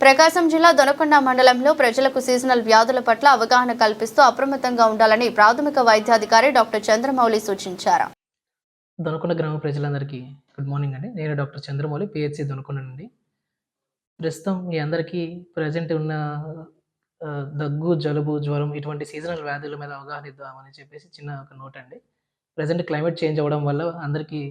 ప్రకాశం జిల్లా దొనకొండ మండలంలో ప్రజలకు సీజనల్ వ్యాధుల పట్ల అవగాహన కల్పిస్తూ అప్రమత్తంగా ఉండాలని ప్రాథమిక వైద్యాధికారి డాక్టర్ చంద్రమౌళి సూచించారు. దొనకొండ గ్రామ ప్రజలందరికీ గుడ్ మార్నింగ్ అండి. నేను డాక్టర్ చంద్రమౌళి, పిహెచ్సి దొనకొండ నుండి. ప్రస్తుతం మీ అందరికీ ప్రెజెంట్ ఉన్న దగ్గు, జలుబు, జ్వరం ఇటువంటి సీజనల్ వ్యాధుల మీద అవగాహన ఇద్దామని చెప్పేసి చిన్న ఒక నోట్ అండి. ప్రెజెంట్ క్లైమేట్ చేంజ్ అవ్వడం వల్ల అందరికీ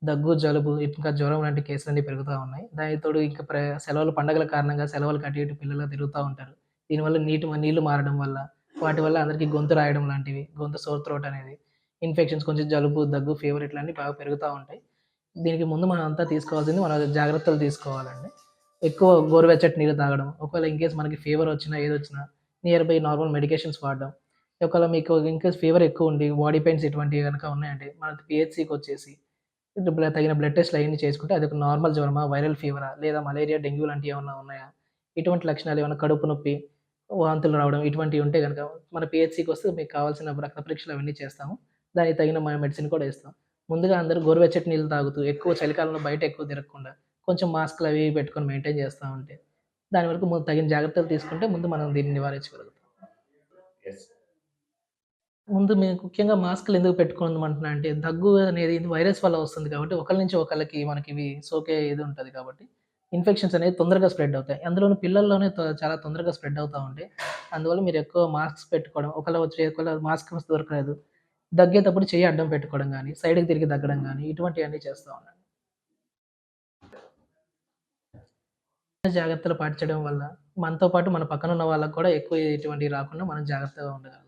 దగ్గు, జలుబు ఇంకా జ్వరం లాంటి కేసులన్నీ పెరుగుతా ఉన్నాయి. దానికి తోడు ఇంకా సెలవులు పండగల కారణంగా సెలవులకి అటు ఇటు పిల్లలు తిరుగుతా ఉంటారు. దీనివల్ల నీళ్లు మారడం వల్ల, వాటి వల్ల అందరికీ గొంతు రాయడం లాంటివి, గొంతు సోర్ థ్రోట్ అనేది, ఇన్ఫెక్షన్స్ కొంచెం జలుబు, దగ్గు, ఫీవర్ ఇట్లాంటివి బాగా పెరుగుతా ఉంటాయి. దీనికి ముందు మనం అంతా తీసుకోవాల్సింది మన జాగ్రత్తలు తీసుకోవాలండి. ఎక్కువ గోరువెచ్చటి నీళ్ళు తాగడం. ఒకవేళ ఇన్‌కేస్ మనకి ఫీవర్ వచ్చినా, ఏదొచ్చినా నియర్ బై నార్మల్ మెడికేషన్స్ వాడడం. ఒకవేళ మీకు ఇన్‌కేస్ ఫీవర్ ఎక్కువుండి, బాడీ పెయిన్స్ ఇటువంటివి గనక ఉన్నాయంటే మనకి పీహెచ్‌సీకొచ్చేసి తగిన బ్లడ్ టెస్ట్‌లు అయన్నీ చేసుకుంటే అదొక నార్మల్ జ్వరమా, వైరల్ ఫీవరా, లేదా మలేరియా, డెంగ్యూ లాంటివి ఏమన్నా ఉన్నాయా? ఇటువంటి లక్షణాలు ఏమన్నా కడుపు నొప్పి, వాంతులు రావడం ఇటువంటివి ఉంటే గనక మన పీహెచ్‌సీకొస్తే మీకు కావాల్సిన రక్త పరీక్షలు అవన్నీ చేస్తాము. దానికి తగిన మెడిసిన్ కూడా ఇస్తాం. ముందుగా అందరూ గోరువెచ్చటి నీళ్ళు తాగుతూ, ఎక్కువ చలికాలంలో బయట ఎక్కువ తిరగకుండా, కొంచెం మాస్క్‌లు అవి ఇవి పెట్టుకొని మెయింటైన్ చేస్తా ఉంటే, దాని వరకు తగిన జాగ్రత్తలు తీసుకుంటే ముందు మనం దీన్ని నివారించగలుగుతాం. ముందు మేము ముఖ్యంగా మాస్కులు ఎందుకు పెట్టుకోమంటున్నా అంటే, దగ్గు అనేది వైరస్ వల్ల వస్తుంది కాబట్టి, ఒకళ్ళ నుంచి ఒకళ్ళకి మనకివి సోకే ఇది ఉంటది కాబట్టి, ఇన్ఫెక్షన్స్ అనేవి తొందరగా స్ప్రెడ్ అవుతాయి. అందులోను పిల్లల్లోనే చాలా తొందరగా స్ప్రెడ్ అవుతా ఉంటాయి. అందువల్ల మీరు ఎక్కువ మాస్క్స్ పెట్టుకోవడం, ఒకవేళ మాస్క్ దొరకలేదు, దగ్గేటప్పుడు చెయ్యి అడ్డం పెట్టుకోవడం గానీ, సైడ్‌కి తిరిగి దగ్గడం గానీ, ఇటువంటియన్నీ చేస్తా ఉండండి. జాగ్రత్తలు పాటించడం వల్ల మనతో పాటు మన పక్కన ఉన్న వాళ్ళకి కూడా ఎక్కువ ఇటువంటివి రాకుండా మనం జాగ్రత్తగా ఉండగలుగుతాం.